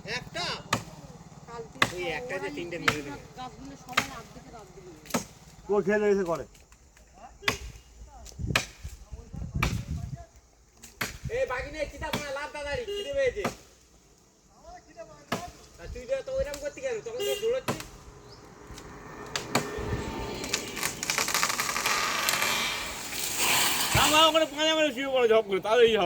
একটা কালকে ওই একটা যে তিনটে মেরে দেবে গাছগুলো সবাই রাত থেকে রাত দিকে ও খেলে এসে করে এই বাকি নেই কিতাব না লাভ দাদারি খিদে পেয়েছে তুই তো ওইরকম করতে গেল তখন তো দৌড়াচ্ছিস আমার ওখানে পাঁচা করে শুয়ে পড়ে ঝপ করে তাহলেই